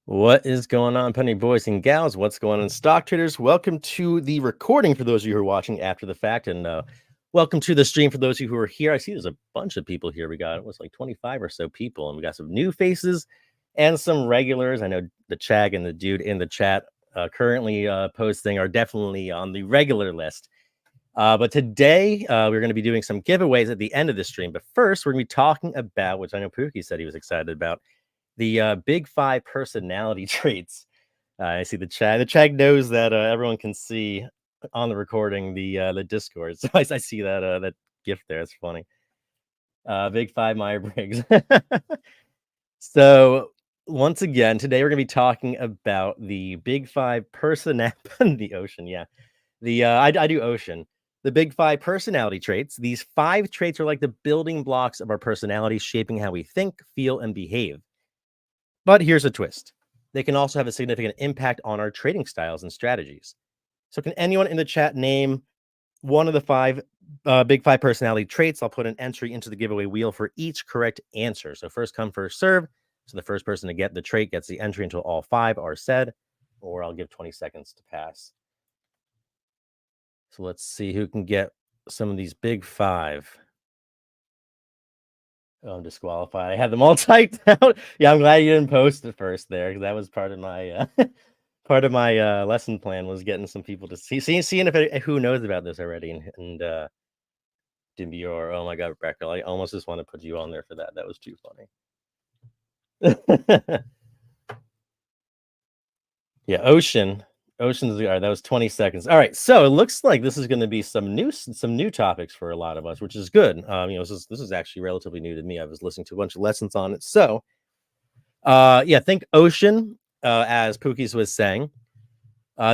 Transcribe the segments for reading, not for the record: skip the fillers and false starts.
What is going on, penny boys and gals? What's going on, stock traders? Welcome to the recording for those of you who are watching after the fact, and welcome to the stream for those of you who are here. I see there's a bunch of people here. We got it was like 25 or so people, and we got some new faces and some regulars. I know the Chag and the dude in the chat currently posting are definitely on the regular list. But today we're going to be doing some giveaways at the end of the stream. But first, we're going to be talking about, which I know Pookie said he was excited about, the big five personality traits. I see the chat. The chat knows that everyone can see on the recording the Discord. So I see that that gift there. It's funny. Big five Myers-Briggs. So once again, today we're gonna be talking about the big five the ocean. Yeah, I do ocean. The big five personality traits. These five traits are like the building blocks of our personality, shaping how we think, feel, and behave. But here's a twist. They can also have a significant impact on our trading styles and strategies. So can anyone in the chat name one of the five big five personality traits? I'll put an entry into the giveaway wheel for each correct answer. So first come, first serve. So the first person to get the trait gets the entry until all five are said, or I'll give 20 seconds to pass. So let's see who can get some of these big five. Oh, I'm disqualified. I had them all typed out. Yeah, I'm glad you didn't post it first there, because that was part of my lesson plan, was getting some people to seeing if who knows about this already. And Dimbior, oh my god, Rebecca, I almost just want to put you on there for that. That was too funny. Yeah, Ocean's all right. That was 20 seconds. All right, so it looks like this is going to be some new topics for a lot of us, which is good. This is actually relatively new to me. I was listening to a bunch of lessons on it. So, yeah, think ocean, as Pookies was saying.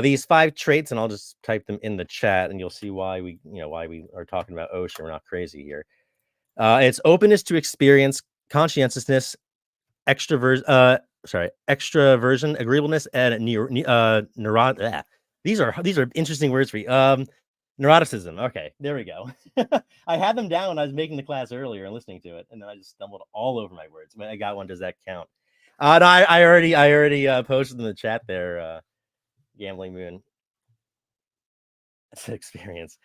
These five traits, and I'll just type them in the chat, and you'll see why we are talking about ocean. We're not crazy here. It's openness to experience, conscientiousness, extraversion, agreeableness, and These are interesting words for you. Neuroticism. Okay, there we go. I had them down when I was making the class earlier and listening to it, and then I just stumbled all over my words. I got one. Does that count? No, I already posted in the chat there. Gambling Moon. That's an experience.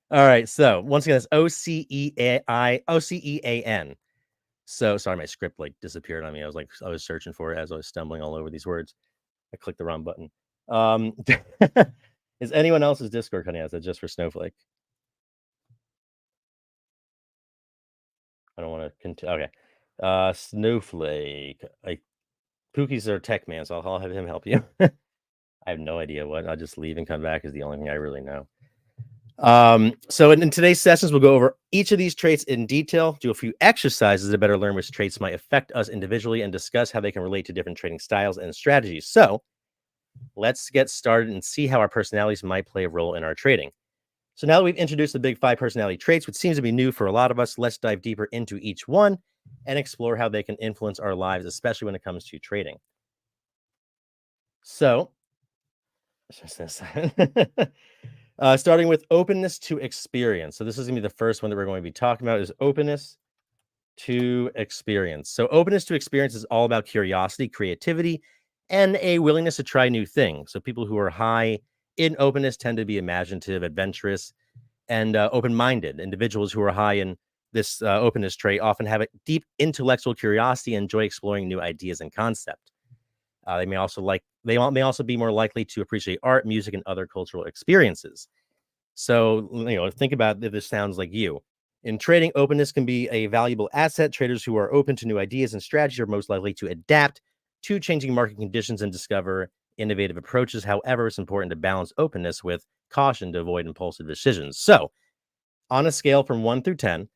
All right. So once again, it's OCEAN. So sorry, my script disappeared on me. I was searching for it as I was stumbling all over these words. I clicked the wrong button. Is anyone else's Discord cutting out? Is that just for Snowflake? I don't want to continue. Okay. Snowflake. Pookie's our tech man, so I'll have him help you. I have no idea what. I'll just leave and come back is the only thing I really know. So in today's sessions, we'll go over each of these traits in detail, do a few exercises to better learn which traits might affect us individually, and discuss how they can relate to different trading styles and strategies. So let's get started and see how our personalities might play a role in our trading. So now that we've introduced the big five personality traits, which seems to be new for a lot of us, let's dive deeper into each one and explore how they can influence our lives, especially when it comes to trading. So starting with openness to experience. So this is going to be the first one that we're going to be talking about, is openness to experience. So openness to experience is all about curiosity, creativity, and a willingness to try new things. So people who are high in openness tend to be imaginative, adventurous, and open-minded. Individuals who are high in this openness trait often have a deep intellectual curiosity and enjoy exploring new ideas and concepts. They may also be more likely to appreciate art, music, and other cultural experiences. So, think about if this sounds like you. In trading, openness can be a valuable asset. Traders who are open to new ideas and strategies are most likely to adapt to changing market conditions and discover innovative approaches. However, it's important to balance openness with caution to avoid impulsive decisions. So, on a scale from 1 through 10,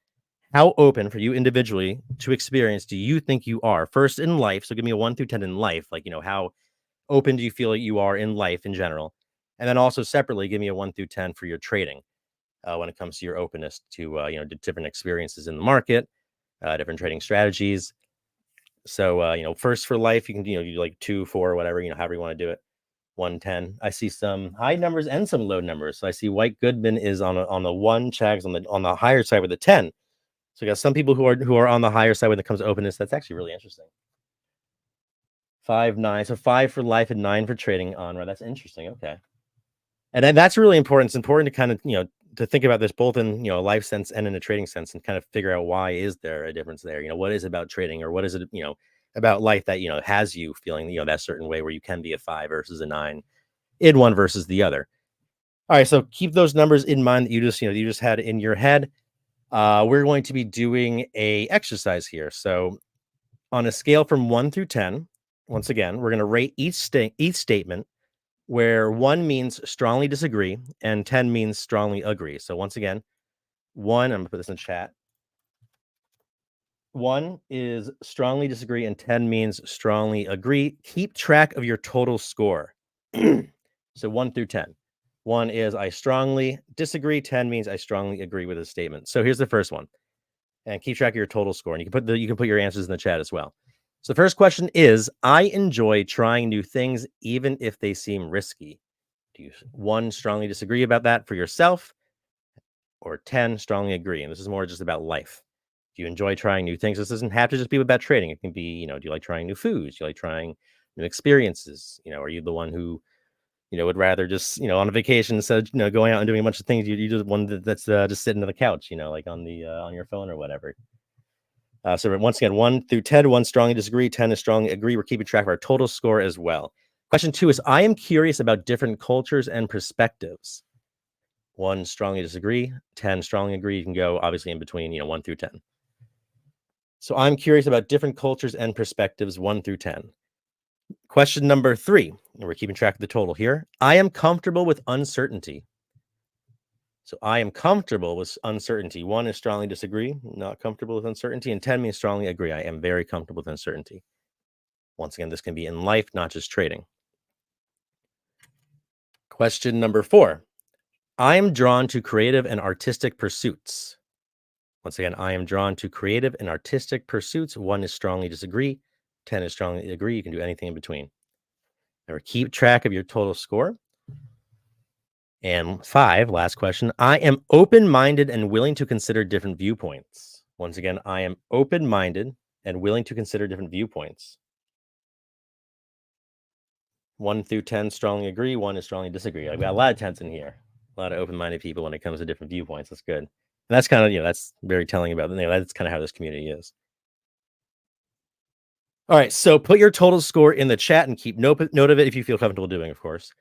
how open for you individually to experience do you think you are? First in life, so give me a 1 through 10 in life, how open do you feel like you are in life in general? And then also separately, give me a 1 through 10 for your trading when it comes to your openness to different experiences in the market, different trading strategies. So first for life, you can do like 2, 4, whatever, however you want to do it. 1, 10. I see some high numbers and some low numbers. So I see White Goodman is on the 1, Chag's on the higher side with a 10. So we got some people who are on the higher side when it comes to openness. That's actually really interesting. 5, 9. So 5 for life and 9 for trading, Anra. That's interesting. Okay. And then that's really important. It's important to kind of, to think about this both in, a life sense and in a trading sense, and kind of figure out why is there a difference there? What is it about trading, or what is it, about life that, has you feeling, that certain way where you can be a 5 versus a 9 in one versus the other. All right. So keep those numbers in mind that you just had in your head. We're going to be doing a exercise here. So on a scale from 1 through 10, once again, we're going to rate each statement, where 1 means strongly disagree and 10 means strongly agree. So once again, 1, I'm gonna put this in chat. 1 is strongly disagree and 10 means strongly agree. Keep track of your total score. So 1 through 10. 1 is I strongly disagree. 10 means I strongly agree with a statement. So here's the first one. And keep track of your total score. And you can put your answers in the chat as well. So the first question is, I enjoy trying new things even if they seem risky. Do you 1 strongly disagree about that for yourself, or 10 strongly agree? And this is more just about life. Do you enjoy trying new things? This doesn't have to just be about trading. It can be, do you like trying new foods? Do you like trying new experiences? Are you the one who, would rather just, on a vacation instead of, going out and doing a bunch of things, you just one that's just sitting on the couch, like on the on your phone or whatever. So once again, 1 through 10, 1 strongly disagree, 10 is strongly agree. We're keeping track of our total score as well. Question 2 is, I am curious about different cultures and perspectives. 1 strongly disagree, 10 strongly agree. You can go obviously in between, 1 through 10. So I'm curious about different cultures and perspectives, 1 through 10. Question number 3, and we're keeping track of the total here. I am comfortable with uncertainty. So I am comfortable with uncertainty. 1 is strongly disagree, not comfortable with uncertainty, and 10 means strongly agree. I am very comfortable with uncertainty. Once again, this can be in life, not just trading. Question number 4. I am drawn to creative and artistic pursuits. Once again, I am drawn to creative and artistic pursuits. 1 is strongly disagree, 10 is strongly agree. You can do anything in between. Now, keep track of your total score. And 5, last question. I am open-minded and willing to consider different viewpoints. Once again, I am open-minded and willing to consider different viewpoints. 1 through 10 strongly agree, 1 is strongly disagree. I've got a lot of 10s in here. A lot of open-minded people when it comes to different viewpoints. That's good. And that's kind of, that's very telling about, that's kind of how this community is. All right, so put your total score in the chat and keep note of it if you feel comfortable doing, of course.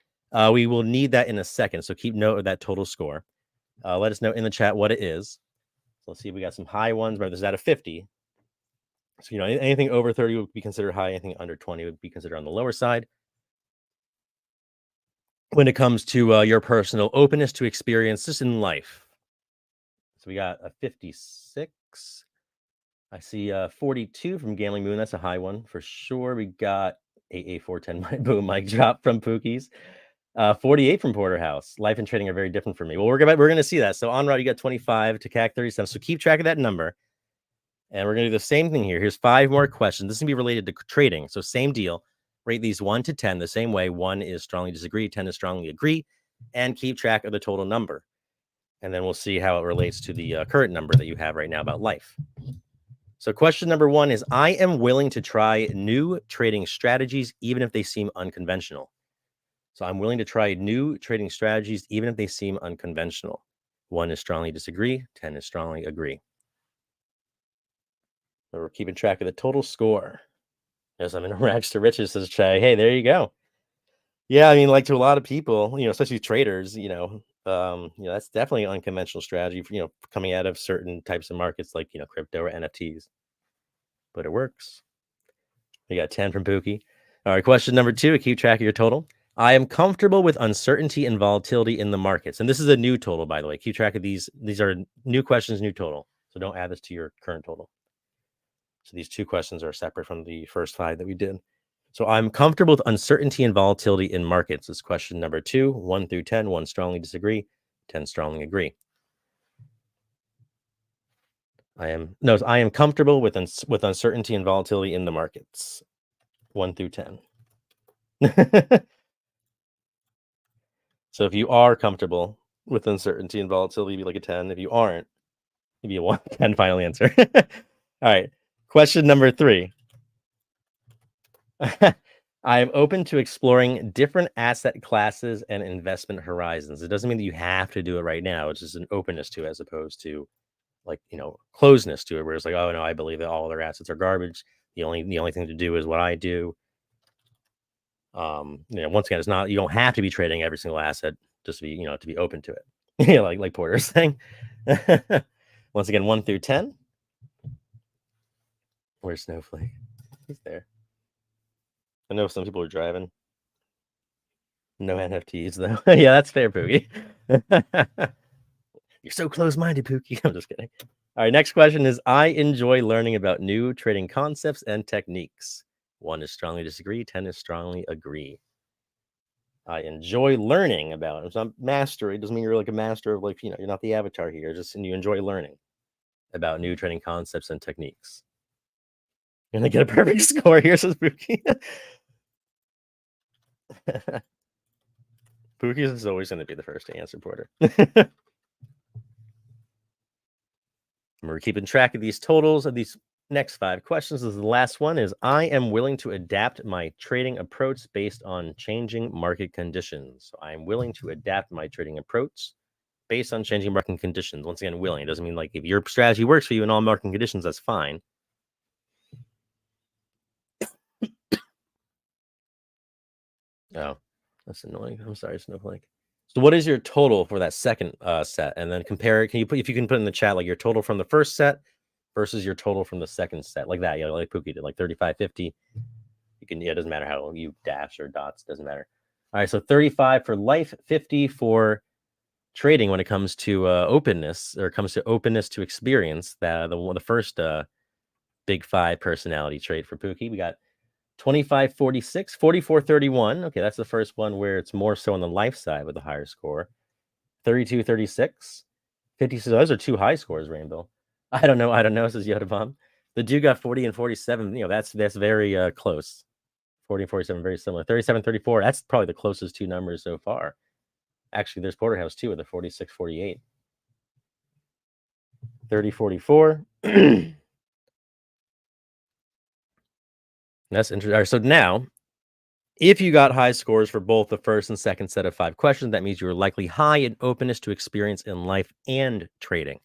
We will need that in a second, so keep note of that total score. Let us know in the chat what it is. So let's see if we got some high ones. Remember, this is out of 50. So, anything over 30 would be considered high. Anything under 20 would be considered on the lower side. When it comes to your personal openness to experiences in life. So we got a 56. I see 42 from Gambling Moon. That's a high one for sure. We got AA410 boom mic drop from Pookie's. 48 from Porterhouse. Life and trading are very different for me. Well, we're going to see that. So on route, you got 25 to CAC 37. So keep track of that number. And we're going to do the same thing here. Here's 5 more questions. This is going to be related to trading. So same deal. Rate these 1 to 10 the same way. 1 is strongly disagree, 10 is strongly agree, and keep track of the total number. And then we'll see how it relates to the current number that you have right now about life. So question number 1 is, I am willing to try new trading strategies, even if they seem unconventional. So I'm willing to try new trading strategies, even if they seem unconventional. 1 is strongly disagree, 10 is strongly agree. So we're keeping track of the total score. As I'm in Rags to Riches says, Chai, hey, there you go. Yeah, I mean, like to a lot of people, especially traders, that's definitely an unconventional strategy for, coming out of certain types of markets like, crypto or NFTs. But it works. We got 10 from Pookie. All right, question number 2, keep track of your total. I am comfortable with uncertainty and volatility in the markets. And this is a new total, by the way. Keep track of these. These are new questions, new total. So don't add this to your current total. So these 2 questions are separate from the first 5 that we did. So I'm comfortable with uncertainty and volatility in markets. This is question number 2, 1 through 10. 1 strongly disagree, 10 strongly agree. I am comfortable with uncertainty and volatility in the markets. 1 through 10. So if you are comfortable with uncertainty and volatility, you'd be like a 10. If you aren't, you'd be a 1. 10 final answer. All right. Question number 3. I am open to exploring different asset classes and investment horizons. It doesn't mean that you have to do it right now. It's just an openness to it, as opposed to like, closeness to it, where it's like, oh no, I believe that all other assets are garbage. The only thing to do is what I do. Once again, it's not, you don't have to be trading every single asset just to be, to be open to it. like Porter's saying. Once again, 1 through 10. Where's Snowflake? He's there. I know some people are driving. No NFTs though. Yeah, that's fair, Pookie. You're so close-minded, Pookie. I'm just kidding. All right, next question is, I enjoy learning about new trading concepts and techniques. 1 is strongly disagree, 10 is strongly agree. I enjoy learning about it. It's not mastery. It doesn't mean you're like a master of like, you're not the avatar here. Just you enjoy learning about new trading concepts and techniques. You're gonna get a perfect score here, says Pookie. Pookie is always going to be the first to answer, Porter. We're keeping track of these totals of these next 5 questions. This is the last one. Is, I am willing to adapt my trading approach based on changing market conditions. So I am willing to adapt my trading approach based on changing market conditions. Once again, willing. It doesn't mean like if your strategy works for you in all market conditions, that's fine. Oh, that's annoying. I'm sorry, Snowflake. So what is your total for that second set? And then compare it. If you can put in the chat like your total from the first set versus your total from the second set, like that. Like Pookie did, like 35.50. You can, it doesn't matter how you dash or dots, doesn't matter. All right, so 35 for life, 50 for trading when it comes to openness, or comes to openness to experience. That the first big 5 personality trait for Pookie. We got 25, 46, 44, 31. Okay, that's the first one where it's more so on the life side with a higher score. 32, 36, 56. Those are 2 high scores, Rainbow. I don't know, says Yoda Bomb. The dude got 40 and 47. That's very close. 40 and 47, very similar. 37, 34. That's probably the closest 2 numbers so far. Actually, there's Porterhouse too with a 46, 48. 30, 44. That's interesting. All right, so now, if you got high scores for both the first and second set of 5 questions, that means you were likely high in openness to experience in life and trading.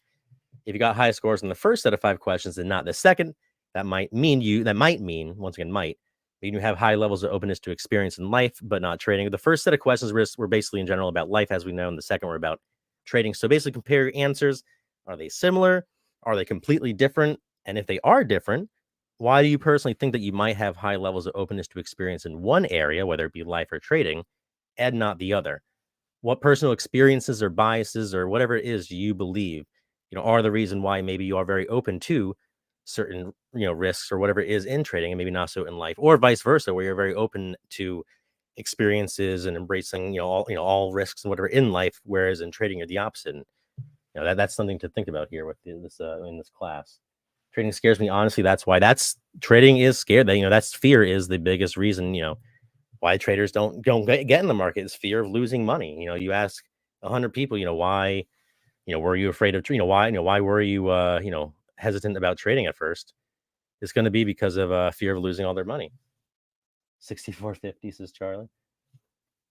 If you got high scores in the first set of 5 questions and not the second, that might mean, once again, might mean you have high levels of openness to experience in life, but not trading. The first set of questions were basically in general about life, as we know, and the second were about trading. So basically compare your answers. Are they similar? Are they completely different? And if they are different, why do you personally think that you might have high levels of openness to experience in one area, whether it be life or trading, and not the other? What personal experiences or biases or whatever it is you believe, are the reason why maybe you are very open to certain, risks or whatever it is in trading, and maybe not so in life, or vice versa, where you're very open to experiences and embracing, all risks and whatever in life, whereas in trading you're the opposite. And, that's something to think about here with this in this class. Trading scares me, honestly. That's why trading is scared. That's fear is the biggest reason, why traders don't get in the market, is fear of losing money. You ask 100 people, why, were you afraid of, why were you, hesitant about trading at first? It's going to be because of fear of losing all their money. 64.50 says Charlie.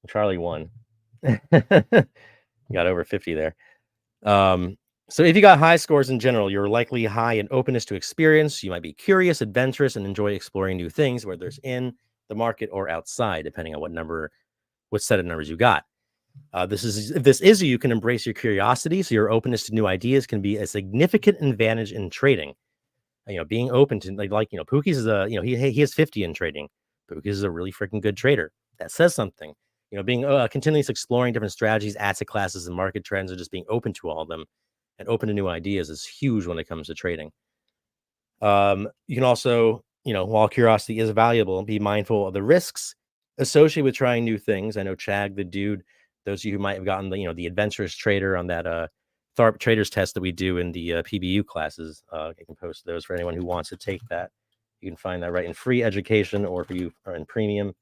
Charlie won. Got over 50 there. So if you got high scores in general, you're likely high in openness to experience. You might be curious, adventurous, and enjoy exploring new things, whether it's in the market or outside, depending on what set of numbers you got. If this is you can embrace your curiosity, so your openness to new ideas can be a significant advantage in trading. Being open to Pookie's is he has 50 in trading. Pookie's is a really freaking good trader. That says something. Being continuously exploring different strategies, asset classes, and market trends, and just being open to all of them and open to new ideas is huge when it comes to trading. You can also, while curiosity is valuable, be mindful of the risks associated with trying new things. I know Chag, the dude, those of you who might have gotten the adventurous trader on that Tharp traders test that we do in the PBU classes. I can post those for anyone who wants to take that. You can find that right in free education, or if you are in premium,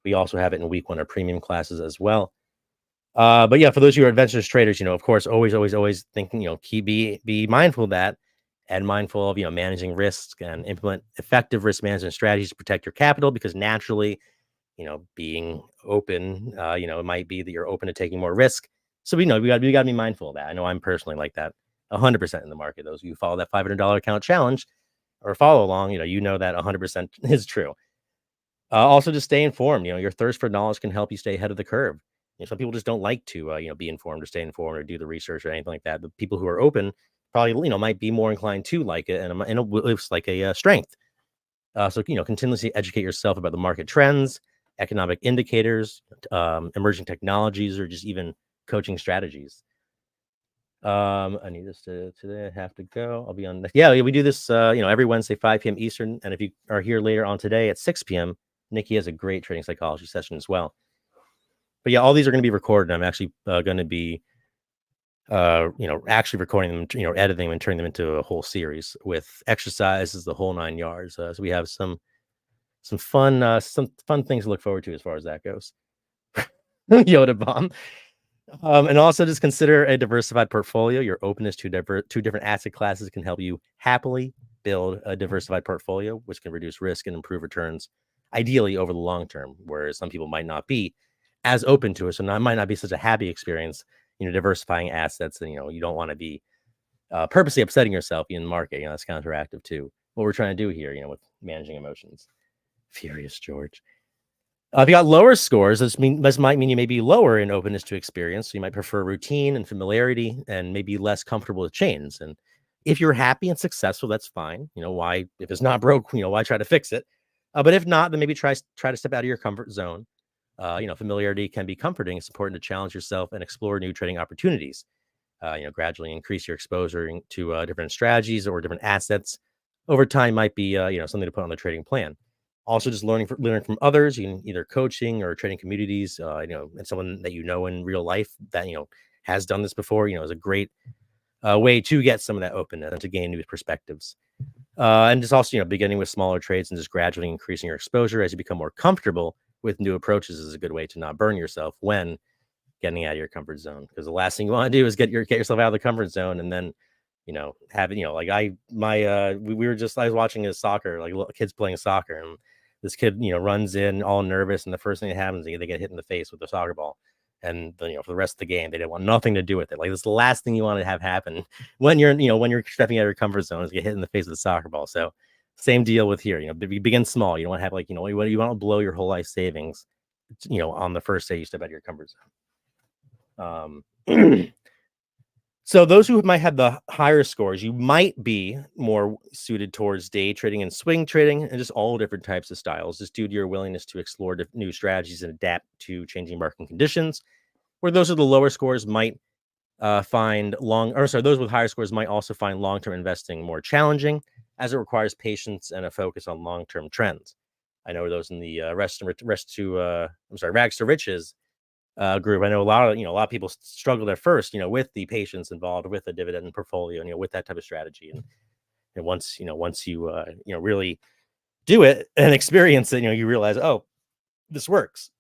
we also have it in week 1 or premium classes as well. But yeah, for those who are adventurous traders, of course, always thinking, be mindful of that, and mindful of, managing risks, and implement effective risk management strategies to protect your capital, because naturally being open. It might be that you're open to taking more risk. So we got to be mindful of that. I know I'm personally like that 100% in the market. Those of you who follow that $500 account challenge or follow along, that 100% is true. Also, just stay informed. Your thirst for knowledge can help you stay ahead of the curve. Some people just don't like to, be informed or stay informed or do the research or anything like that. The people who are open probably, might be more inclined to like it, and it's like a strength. So, continuously educate yourself about the market trends, economic indicators, emerging technologies, or just even coaching strategies. I need this today. I have to go. I'll be on. Yeah, we do this, every Wednesday, 5 p.m. Eastern. And if you are here later on today at 6 p.m., Nikki has a great trading psychology session as well. But yeah, all these are going to be recorded. I'm actually going to be, actually recording them, editing them and turning them into a whole series with exercises, the whole 9 yards. So we have some fun things to look forward to as far as that goes. Yoda bomb. And also just consider a diversified portfolio. Your openness to different asset classes can help you happily build a diversified portfolio, which can reduce risk and improve returns, ideally over the long term, whereas some people might not be as open to it. So it might not be such a happy experience, diversifying assets. And, you don't want to be purposely upsetting yourself in the market. That's counteractive to what we're trying to do here, with managing emotions. Furious George. If you got lower scores, this might mean you may be lower in openness to experience. So you might prefer routine and familiarity and maybe less comfortable with change. And if you're happy and successful, that's fine. Why, if it's not broke, why try to fix it? But if not, then maybe try to step out of your comfort zone. Familiarity can be comforting. It's important to challenge yourself and explore new trading opportunities. Gradually increase your exposure to different strategies or different assets over time might be, something to put on the trading plan. Also, just learning from others, either coaching or trading communities, and someone that in real life that has done this before, is a great way to get some of that openness and to gain new perspectives. And just also, beginning with smaller trades and just gradually increasing your exposure as you become more comfortable with new approaches is a good way to not burn yourself when getting out of your comfort zone. Because the last thing you want to do is get yourself out of the comfort zone and then having like I was watching a soccer, like kids playing soccer, and this kid runs in all nervous, and the first thing that happens is they get hit in the face with the soccer ball, and then for the rest of the game they didn't want nothing to do with it. Like, this is the last thing you want to have happen when you're stepping out of your comfort zone, is get hit in the face with the soccer ball. So same deal with here. You begin small. You don't want to have you want to blow your whole life savings on the first day you step out of your comfort zone. So those who might have the higher scores, you might be more suited towards day trading and swing trading and just all different types of styles, just due to your willingness to explore new strategies and adapt to changing market conditions. Where those with the lower scores might those with higher scores might also find long-term investing more challenging, as it requires patience and a focus on long-term trends. I know those in the Rags to Riches group. I know a lot of people struggled at first, with the patience involved with the dividend portfolio, with that type of strategy. And once you really do it and experience it, you realize, oh, this works.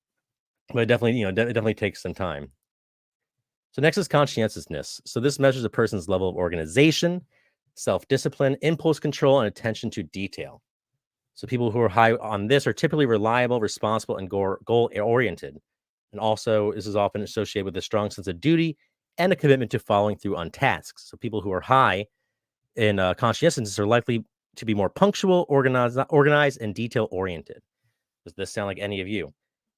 But it definitely takes some time. So next is conscientiousness. So this measures a person's level of organization, self-discipline, impulse control, and attention to detail. So people who are high on this are typically reliable, responsible, and goal-oriented. And also, this is often associated with a strong sense of duty and a commitment to following through on tasks. So people who are high in conscientiousness are likely to be more punctual, organized, and detail-oriented. Does this sound like any of you?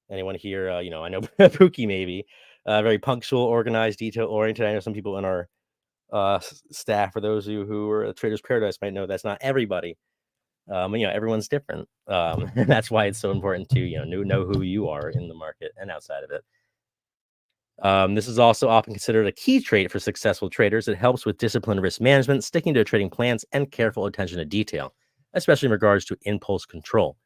Anyone here? I know Pookie maybe. Very punctual, organized, detail-oriented. I know some people in our staff, for those of you who are at Trader's Paradise, might know that's not everybody. Everyone's different. And that's why it's so important to, know who you are in the market and outside of it. This is also often considered a key trait for successful traders. It helps with disciplined risk management, sticking to trading plans, and careful attention to detail, especially in regards to impulse control.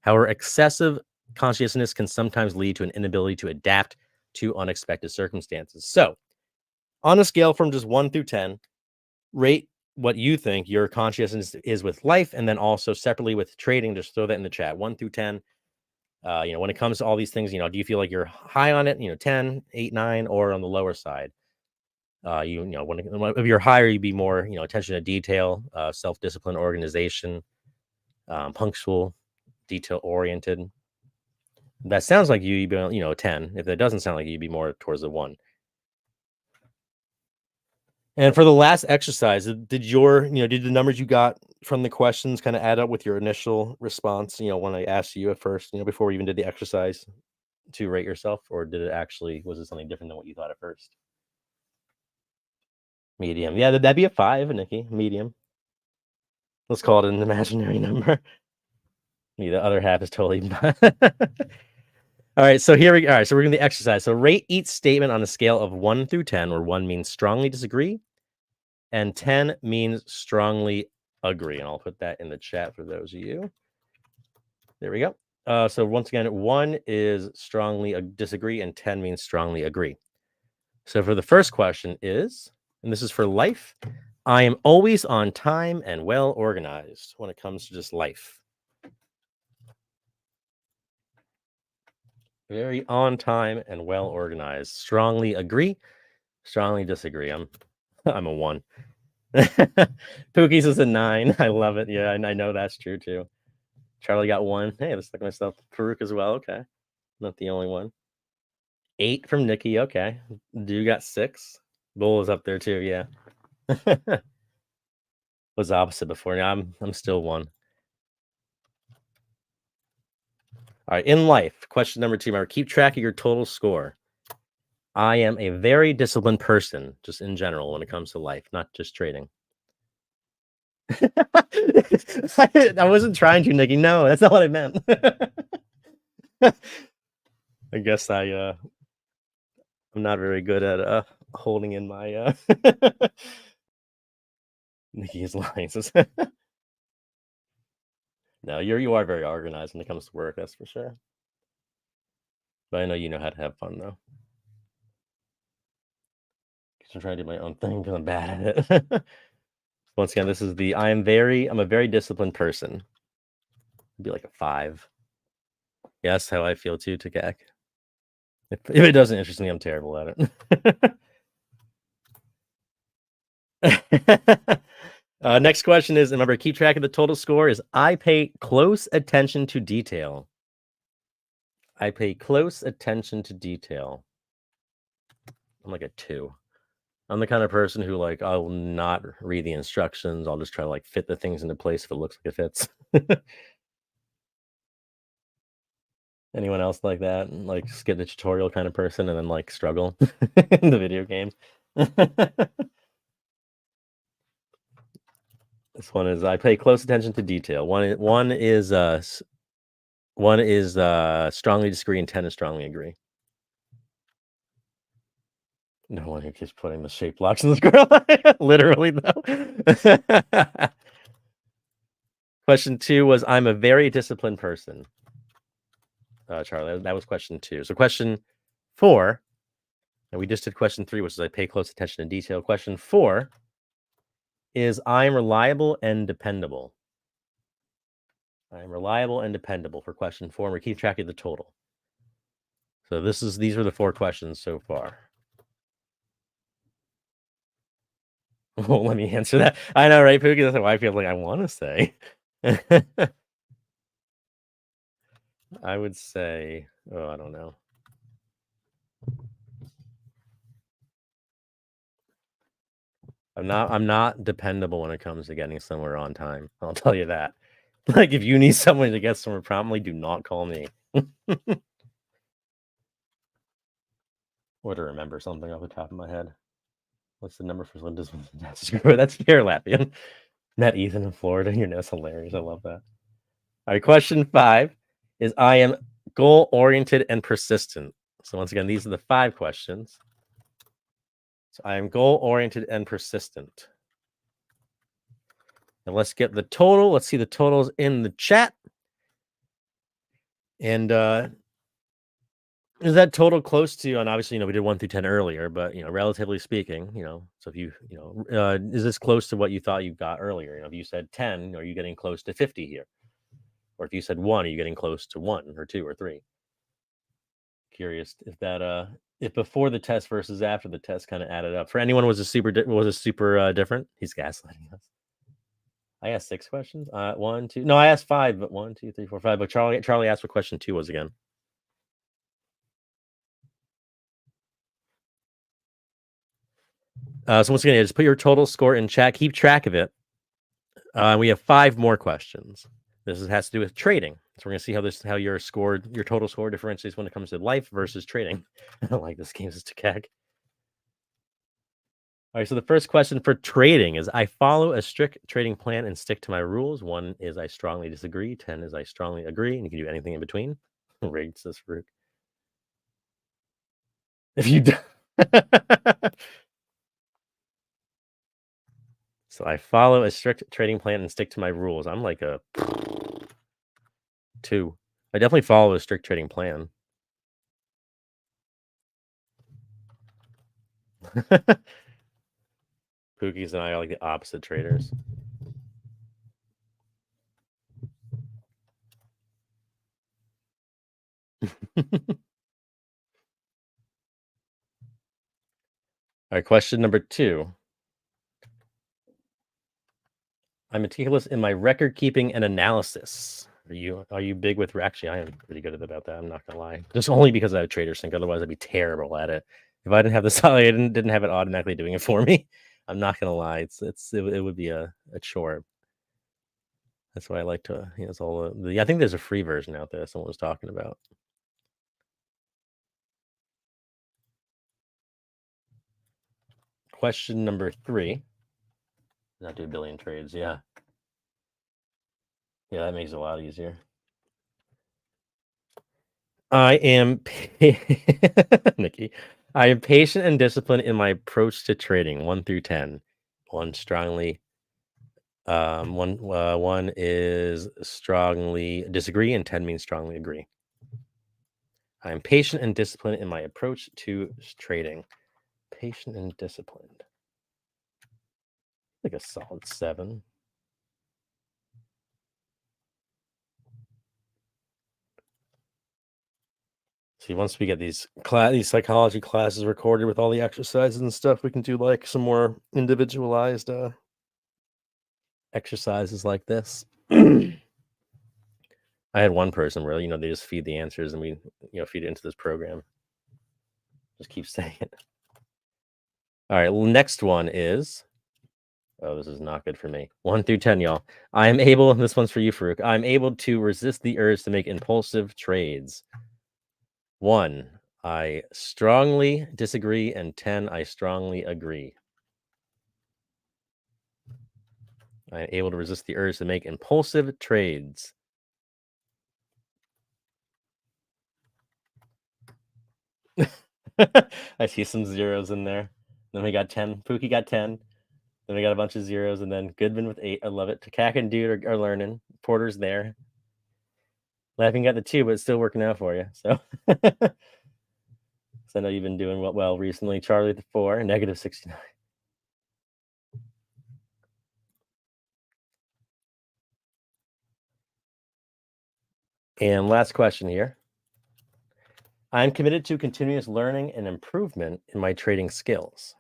However, excessive conscientiousness can sometimes lead to an inability to adapt to unexpected circumstances. So, on a scale from just 1 through 10, rate what you think your consciousness is with life, and then also separately with trading. Just throw that in the chat, 1 through 10. When it comes to all these things, do you feel like you're high on it, 10, 8, 9, or on the lower side? If you're higher, you'd be more, attention to detail, self-discipline, organization, punctual, detail-oriented. That sounds like you'd be, a 10. If that doesn't sound like you'd be more towards the 1. And for the last exercise, did the numbers you got from the questions kind of add up with your initial response, when I asked you at first, before we even did the exercise to rate yourself, or was it something different than what you thought at first? Medium. Yeah, that'd be a 5, Nikki. Medium. Let's call it an imaginary number. The other half is totally All right, so all right, so we're doing the exercise. So rate each statement on a scale of 1 through 10, where 1 means strongly disagree and 10 means strongly agree. And I'll put that in the chat for those of you. There we go. So once again, 1 is strongly disagree and 10 means strongly agree. So for the first question is, and this is for life, I am always on time and well organized when it comes to just life. Very on time and well organized. Strongly agree, strongly disagree. I'm a 1. Pookie's is a 9. I love it. Yeah, I know that's true too. Charlie got 1. Hey, let's look myself. Farouk as well. Okay. Not the only one. 8 from Nikki. Okay. You got 6. Bull is up there too. Yeah. Was opposite before. Now I'm still 1. All right. In life, question number 2. Remember, keep track of your total score. I am a very disciplined person, just in general, when it comes to life, not just trading. I wasn't trying to, Nikki. No, that's not what I meant. I guess I'm not very good at holding in my Nikki's lines. No, you are very organized when it comes to work, that's for sure. But I know you know how to have fun though. Because I'm trying to do my own thing because I'm bad at it. Once again, this is I'm a very disciplined person. It'd be like a 5. Yeah, that's how I feel too, Takak. If it doesn't interest me, I'm terrible at it. Next question is, remember, keep track of the total score, is I pay close attention to detail. I pay close attention to detail. I'm like a 2. I'm the kind of person who, like, I will not read the instructions. I'll just try to, like, fit the things into place if it looks like it fits. Anyone else like that? Like, skip the tutorial kind of person and then, like, struggle in the video games? This one is, I pay close attention to detail. One is strongly disagree and 10 is strongly agree. No one who keeps putting the shape blocks in the square. Literally, though. Question 2 was, I'm a very disciplined person. Charlie, that was question 2. So question 4, and we just did question 3, which is I pay close attention to detail. Question 4 is, I'm reliable and dependable. I'm reliable and dependable for question 4. And we keep track of the total. So these are the 4 questions so far. Well, let me answer that. I know, right, Pookie? That's what I feel like I want to say. I would say, I don't know. I'm not dependable when it comes to getting somewhere on time. I'll tell you that. Like, if you need someone to get somewhere promptly, do not call me. Or to remember something off the top of my head. What's the number for Linda's? That's Pierre Lappian. Met Ethan in Florida. That's hilarious. I love that. All right, question 5 is, I am goal-oriented and persistent. So once again, these are the 5 questions. So I am goal-oriented and persistent. And let's get the total. Let's see the totals in the chat. And is that total close to, and obviously, we did 1 through 10 earlier, but, relatively speaking, so if you, is this close to what you thought you got earlier? If you said 10, are you getting close to 50 here? Or if you said 1, are you getting close to 1 or 2 or 3? Curious if that, if before the test versus after the test kind of added up. For anyone was a super different? He's gaslighting us. I asked 6 questions. 1, 2. No, I asked 5, but 1, 2, 3, 4, 5. But Charlie asked what question 2 was again. So once again, yeah, just put your total score in chat. Keep track of it. We have 5 more questions. Has to do with trading. So we're gonna see how your total score differentiates when it comes to life versus trading. I don't like this game, it's too cag. All right, so the first question for trading is I follow a strict trading plan and stick to my rules. 1 is I strongly disagree. 10 is I strongly agree, and you can do anything in between. Rigged, says Farouk. If you do- So I follow a strict trading plan and stick to my rules. I'm like a 2. I definitely follow a strict trading plan. Pookies and I are like the opposite traders. All right, question number 2. I'm meticulous in my record keeping and analysis. Are you big with actually I am pretty good about that. I'm not gonna lie. Just only because I have Trader Sync. Otherwise, I'd be terrible at it. If I didn't have this, I didn't have it automatically doing it for me. I'm not gonna lie. It would be a chore. That's why I like to. It's all I think there's a free version out there. Someone was talking about. Question number 3. Not do a billion trades. Yeah. Yeah, that makes it a lot easier. I am Nikki. I am patient and disciplined in my approach to trading, 1 through 10. 1 strongly, 1 is strongly disagree, and 10 means strongly agree. I am patient and disciplined in my approach to trading. Patient and disciplined. Like a solid 7. See, once we get these psychology classes recorded with all the exercises and stuff, we can do like some more individualized exercises like this. I had one person where they just feed the answers and we feed it into this program. Just keep saying it. All right, next one is this is not good for me. 1 through 10, y'all. I am able, this one's for you, Farouk. I'm able to resist the urge to make impulsive trades. 1, I strongly disagree, and 10, I strongly agree. I am able to resist the urge to make impulsive trades. I see some zeros in there. Then we got 10. Pookie got 10. Then we got a bunch of zeros, and then Goodman with 8. I love it. Takak and Dude are learning. Porter's there. Laughing got the 2, but it's still working out for you. So, so I know you've been doing well recently. Charlie the 4, negative 69. And last question here. I'm committed to continuous learning and improvement in my trading skills.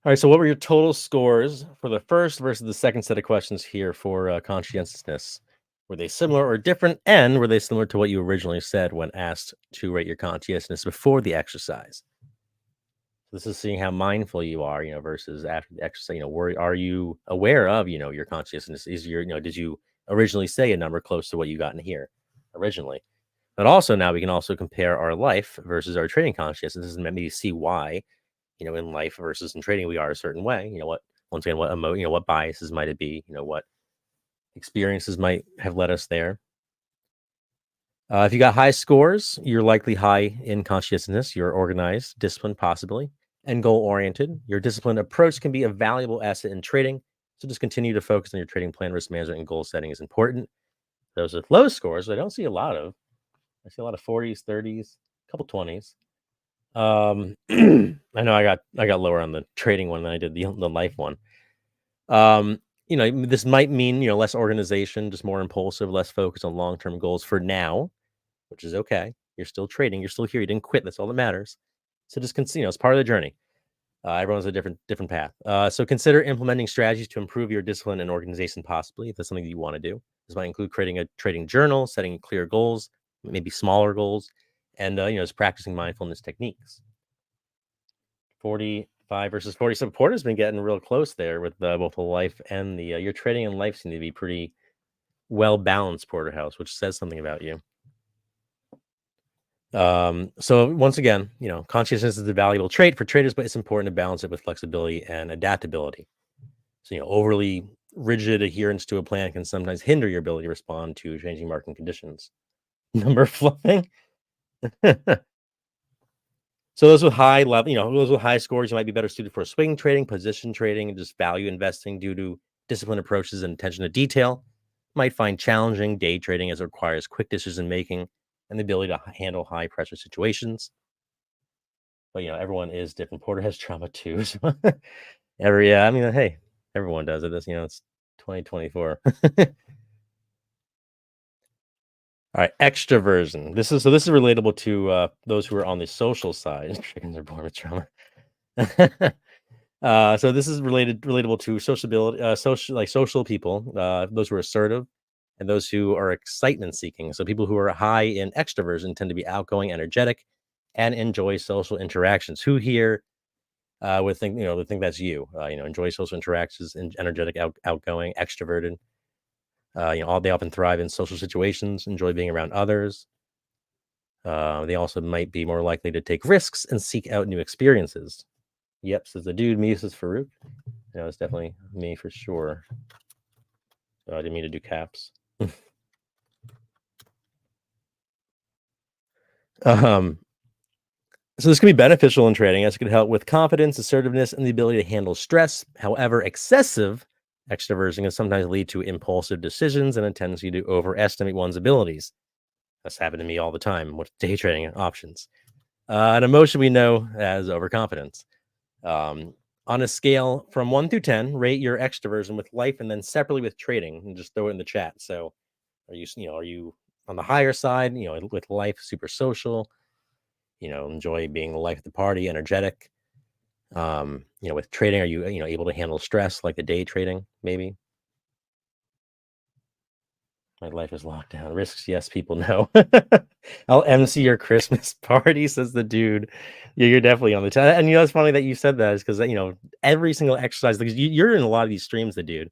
All right, so what were your total scores for the first versus the second set of questions here for conscientiousness? Were they similar or different? And were they similar to what you originally said when asked to rate your conscientiousness before the exercise? This is seeing how mindful you are, versus after the exercise. Are you aware of, your consciousness? Did you originally say a number close to what you got in here originally? But also now we can also compare our life versus our trading consciousness and maybe see why, in life versus in trading we are a certain way. Once again, what biases might it be? What experiences might have led us there. If you got high scores, you're likely high in conscientiousness. You're organized, disciplined, possibly, and goal-oriented. Your disciplined approach can be a valuable asset in trading. So just continue to focus on your trading plan, risk management, and goal setting is important. Those with low scores, I don't see a lot of. I see a lot of 40s, 30s, a couple 20s. I know I got lower on the trading one than I did the life one. This might mean less organization, just more impulsive, less focus on long-term goals for now, which is okay. You're still trading. You're still here. You didn't quit. That's all that matters. So just it's part of the journey. Everyone's a different path. So consider implementing strategies to improve your discipline and organization, possibly if that's something you want to do. This might include creating a trading journal, setting clear goals, maybe smaller goals, and just practicing mindfulness techniques. 45 versus 40. So Porter's been getting real close there with both the life and the your trading and life seem to be pretty well balanced, Porterhouse, which says something about you. So once again, conscientiousness is a valuable trait for traders, but it's important to balance it with flexibility and adaptability. So, overly rigid adherence to a plan can sometimes hinder your ability to respond to changing market conditions. Number fluffing. So those with high level, those with high scores, you might be better suited for swing trading, position trading, and just value investing due to disciplined approaches and attention to detail. Might find challenging day trading as it requires quick decision making and the ability to handle high pressure situations. But everyone is different. Porter has trauma too. So hey, everyone does it. It's 2024. All right, extroversion. This is relatable to those who are on the social side. Chickens are born with trauma. So this is relatable to sociability, social people, those who are assertive, and those who are excitement seeking. So people who are high in extroversion tend to be outgoing, energetic, and enjoy social interactions. Who here would think that's you? Enjoy social interactions, and energetic, outgoing, extroverted. They often thrive in social situations, enjoy being around others. They also might be more likely to take risks and seek out new experiences. Yep, says the dude. Me says Farouk. It's definitely me for sure. I didn't mean to do caps. So this can be beneficial in trading, as it can help with confidence, assertiveness, and the ability to handle stress. However, excessive extroversion can sometimes lead to impulsive decisions and a tendency to overestimate one's abilities. That's happened to me all the time with day trading options. An emotion we know as overconfidence. On a scale from 1 through 10, rate your extroversion with life and then separately with trading, and just throw it in the chat. So are you on the higher side, with life, super social, enjoy being the life of the party, energetic? With trading, are you, able to handle stress like the day trading? Maybe. My life is locked down. Risks, yes. People, no. I'll MC your Christmas party, says the dude. Yeah, you're definitely on the test. And it's funny that you said that, is because every single exercise, because you're in a lot of these streams, the dude.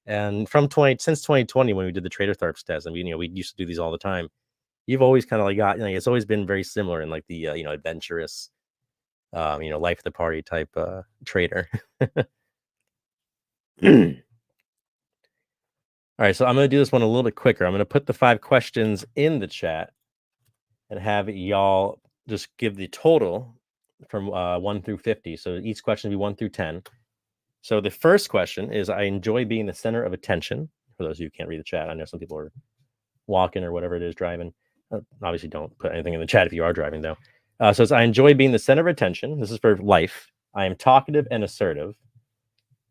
And since 2020, when we did the Trader Tharps test, and we used to do these all the time. You've always kind of like got, it's always been very similar in like the adventurous, life of the party type trader. All right, so I'm going to do this one a little bit quicker. I'm going to put the 5 questions in the chat and have y'all just give the total from 1 through 50. So each question will be 1 through 10. So the first question is, I enjoy being the center of attention. For those of you who can't read the chat, I know some people are walking or whatever it is, driving. Obviously, don't put anything in the chat if you are driving, though. So it's, I enjoy being the center of attention. This is for life. I am talkative and assertive.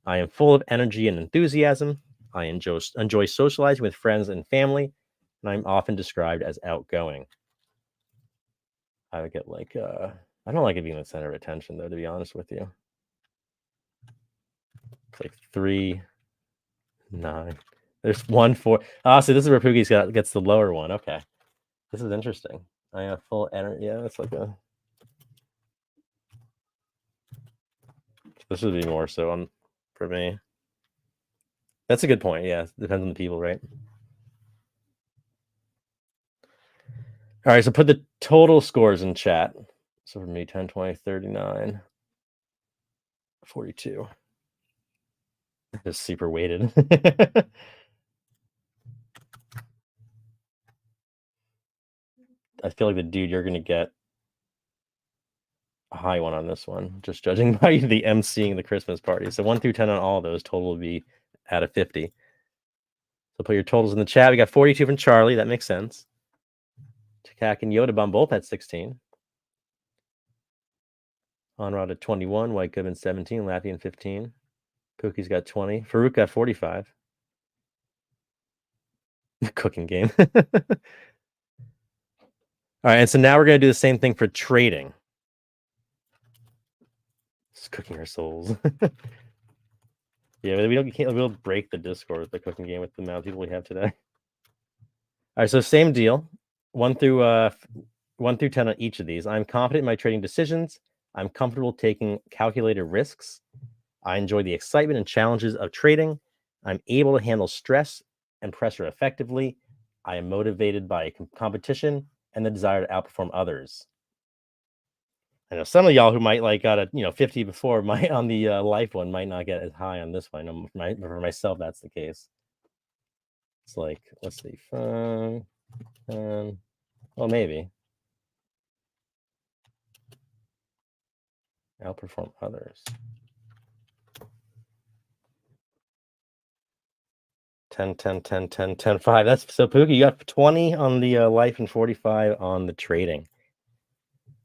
I am full of energy and enthusiasm. I enjoy socializing with friends and family, and I'm often described as outgoing. I would get like, I don't like it being the center of attention, though, to be honest with you. It's like 3, 9. There's 1, 4. So this is where Pookie's gets the lower one. Okay. This is interesting. I have full energy. Yeah, that's like a. This would be more so for me. That's a good point. Yeah, depends on the people, right? All right, so put the total scores in chat. So for me, 10, 20, 39, 42. Just super weighted. I feel like the dude, you're going to get a high one on this one, just judging by the emceeing the Christmas party. So 1 through 10 on all of those, total will be out of 50. So put your totals in the chat. We got 42 from Charlie. That makes sense. Takak and Yoda Bum both at 16. Onrod at 21. White Goodman 17. Latvian 15. Pookie's got 20. Farouk got 45. Cooking game. All right, and so now we're going to do the same thing for trading. Just cooking our souls. Yeah, we'll break the Discord with the cooking game with the amount of people we have today. All right, so same deal. 1 through 10 on each of these. I'm confident in my trading decisions. I'm comfortable taking calculated risks. I enjoy the excitement and challenges of trading. I'm able to handle stress and pressure effectively. I am motivated by competition and the desire to outperform others. I know some of y'all who might like got a 50 before might on the life one might not get as high on this one. For myself, that's the case. It's like, let's see, well, maybe outperform others. 10, 10, 10, 10, 10, 5. That's so Pookie. You got 20 on the life and 45 on the trading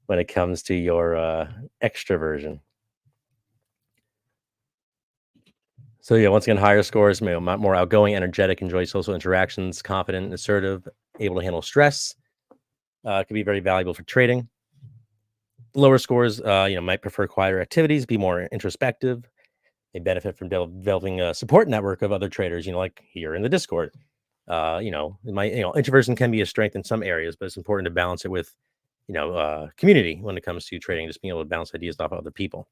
when it comes to your extroversion. So yeah, once again, higher scores, more outgoing, energetic, enjoy social interactions, confident, assertive, able to handle stress. Could be very valuable for trading. Lower scores, might prefer quieter activities, be more introspective. They benefit from developing a support network of other traders, like here in the Discord. Introversion can be a strength in some areas, but it's important to balance it with, community when it comes to trading, just being able to bounce ideas off of other people.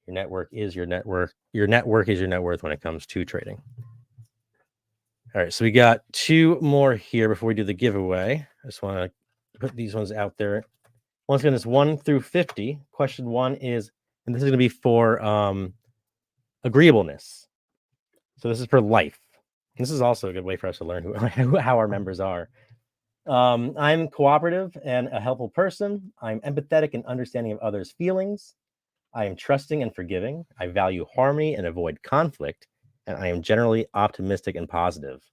Your network is your network. Your network is your net worth when it comes to trading. All right, so we got 2 more here before we do the giveaway. I just want to put these ones out there. Once again, it's 1 through 50. Question 1 is, and this is going to be for agreeableness. So this is for life. This is also a good way for us to learn how our members are. I'm cooperative and a helpful person. I'm empathetic and understanding of others' feelings. I am trusting and forgiving. I value harmony and avoid conflict. And I am generally optimistic and positive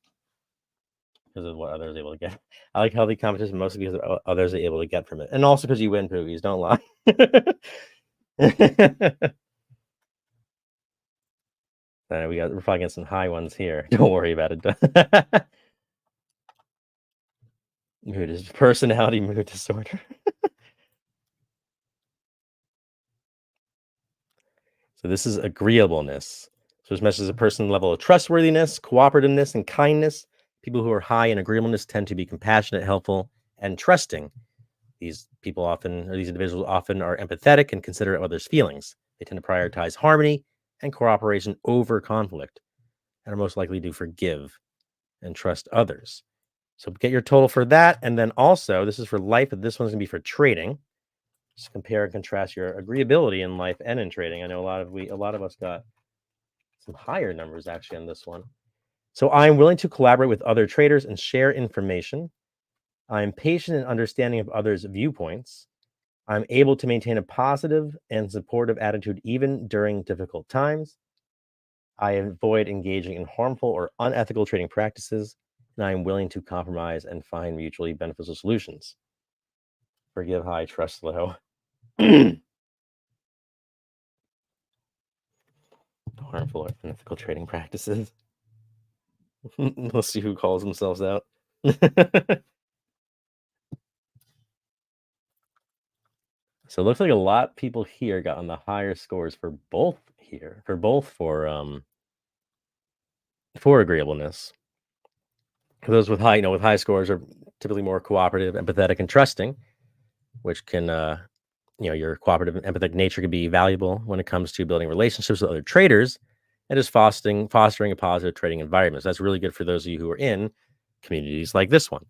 because of what others are able to get. I like healthy competition mostly because of others are able to get from it. And also because you win, Poogies. Don't lie. We're probably getting some high ones here. Don't worry about it. Mood is personality mood disorder. So this is agreeableness. So this measures a person's level of trustworthiness, cooperativeness, and kindness. People who are high in agreeableness tend to be compassionate, helpful, and trusting. These individuals often are empathetic and considerate of others' feelings. They tend to prioritize harmony and cooperation over conflict, and are most likely to forgive and trust others. So get your total for that. And then also, this is for life, but this one's going to be for trading. Just compare and contrast your agreeability in life and in trading. I know a lot of us got some higher numbers actually on this one. So I'm willing to collaborate with other traders and share information. I'm patient and understanding of others' viewpoints. I'm able to maintain a positive and supportive attitude even during difficult times. I avoid engaging in harmful or unethical trading practices, and I am willing to compromise and find mutually beneficial solutions. Forgive high, trust low. Harmful or unethical trading practices. Let's see who calls themselves out. So it looks like a lot of people here got on the higher scores for both here, for agreeableness. Those with high scores are typically more cooperative, empathetic, and trusting, which can, your cooperative and empathetic nature can be valuable when it comes to building relationships with other traders and just fostering a positive trading environment. So that's really good for those of you who are in communities like this one.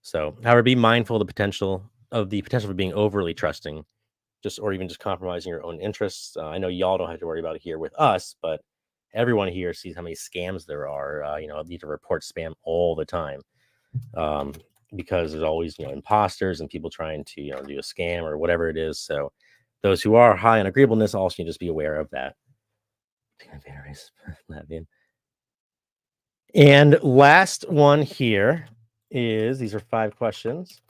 So, however, be mindful of the potential for being overly trusting, or even just compromising your own interests. I know y'all don't have to worry about it here with us, but everyone here sees how many scams there are. You need to report spam all the time because there's always imposters and people trying to do a scam or whatever it is. So those who are high on agreeableness also need to just be aware of that. And last one here is, these are 5 questions,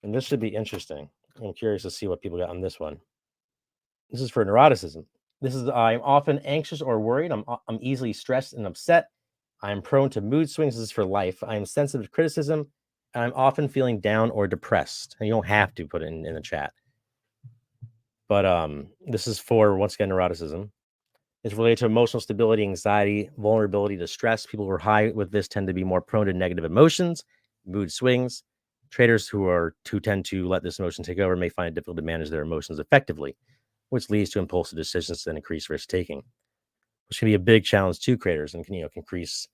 and this should be interesting. I'm curious to see what people got on this one. This is for neuroticism. This is, I'm often anxious or worried. I'm easily stressed and upset. I'm prone to mood swings. This is for life. I am sensitive to criticism, and I'm often feeling down or depressed. And you don't have to put it in the chat. But this is for, once again, neuroticism. It's related to emotional stability, anxiety, vulnerability to stress. People who are high with this tend to be more prone to negative emotions, mood swings. Traders who tend to let this emotion take over may find it difficult to manage their emotions effectively, which leads to impulsive decisions and increased risk taking, which can be a big challenge to traders and can increase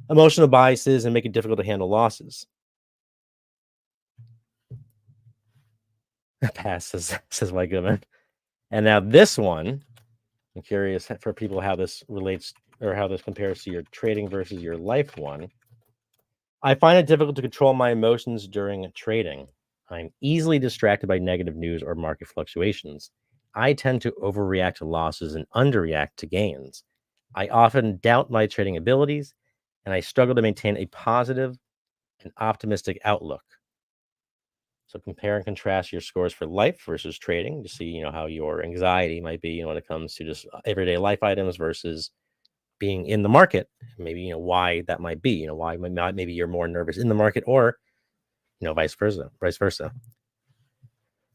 emotional biases and make it difficult to handle losses. Pass, says White Goodman. And now this one, I'm curious for people how this relates or how this compares to your trading versus your life one. I find it difficult to control my emotions during trading. I'm easily distracted by negative news or market fluctuations. I tend to overreact to losses and underreact to gains. I often doubt my trading abilities, and I struggle to maintain a positive and optimistic outlook. So compare and contrast your scores for life versus trading to see, how your anxiety might be, when it comes to just everyday life items versus being in the market. Maybe, why that might be, why maybe you're more nervous in the market, or, vice versa.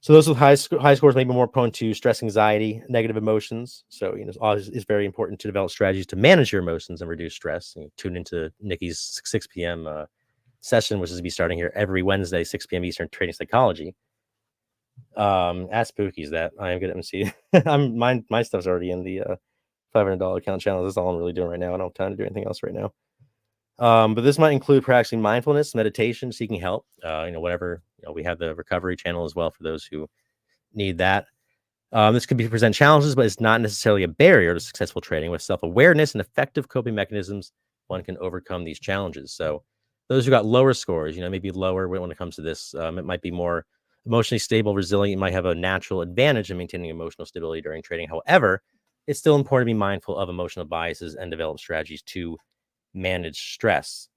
So those with high scores may be more prone to stress, anxiety, negative emotions. So, it's very important to develop strategies to manage your emotions and reduce stress. Tune into Nikki's 6 p.m. Session, which is to be starting here every Wednesday, 6 p.m. Eastern, Trading Psychology. Ask Pookies that. I am good at MC. My stuff's already in the $500 account challenge. That's all I'm really doing right now. I don't have time to do anything else right now. But this might include practicing mindfulness, meditation, seeking help. Whatever. We have the recovery channel as well for those who need that. This could present challenges, but it's not necessarily a barrier to successful trading. With self-awareness and effective coping mechanisms, one can overcome these challenges. So those who got lower scores, maybe lower when it comes to this, it might be more emotionally stable, resilient. You might have a natural advantage in maintaining emotional stability during trading. However, it's still important to be mindful of emotional biases and develop strategies to manage stress.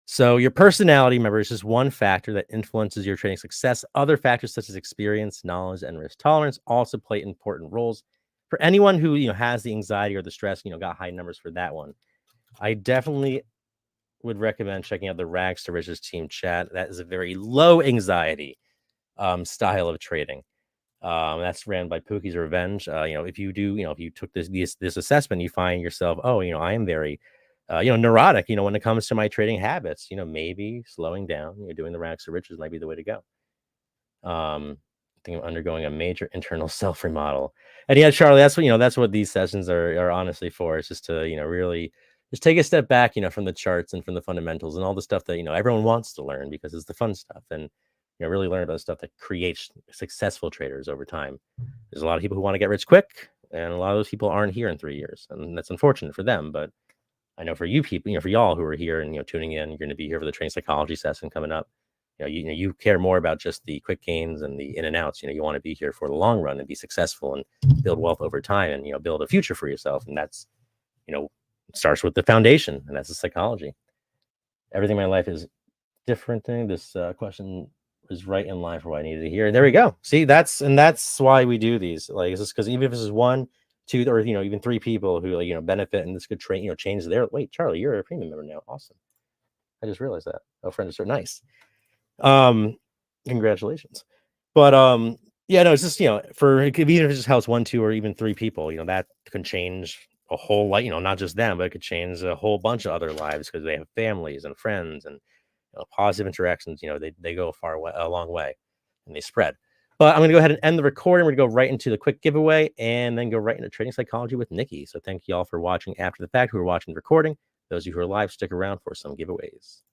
So your personality, remember, is just one factor that influences your trading success. Other factors such as experience, knowledge, and risk tolerance also play important roles. For anyone who has the anxiety or the stress, got high numbers for that one, I definitely would recommend checking out the Rags to Riches team chat. That is a very low anxiety style of trading. That's ran by Pookie's Revenge. If you do, if you took this assessment, you find yourself, I am very neurotic, when it comes to my trading habits, maybe slowing down, doing the Rags to Riches might be the way to go. I think I'm undergoing a major internal self remodel. And yeah, Charlie, that's what these sessions are honestly for. It's just to, really just take a step back, from the charts and from the fundamentals and all the stuff that, everyone wants to learn because it's the fun stuff. And, really learn about stuff that creates successful traders over time. There's a lot of people who want to get rich quick, and a lot of those people aren't here in 3 years. And that's unfortunate for them. But I know for you people, for y'all who are here and, tuning in, you're going to be here for the trading psychology session coming up. You care more about just the quick gains and the in and outs. You want to be here for the long run and be successful and build wealth over time and, build a future for yourself. And that's, starts with the foundation, and that's the psychology. Everything in my life is different thing. This question is right in line for what I needed to hear. And there we go. See, that's why we do these. Like, it's just because even if this is 1, 2, or even 3 people who benefit, and this could change their. Wait, Charlie, you're a premium member now. Awesome. I just realized that. Oh, friends are nice. Congratulations. But yeah, no, it's just for even if it just helps 1, 2, or even 3 people, that can change a whole lot. Not just them, but it could change a whole bunch of other lives because they have families and friends and positive interactions. They go a long way, and they spread. But I'm going to go ahead and end the recording. We're going to go right into the quick giveaway and then go right into trading psychology with Nikki. So thank you all for watching after the fact, who are watching the recording. Those of you who are live, stick around for some giveaways.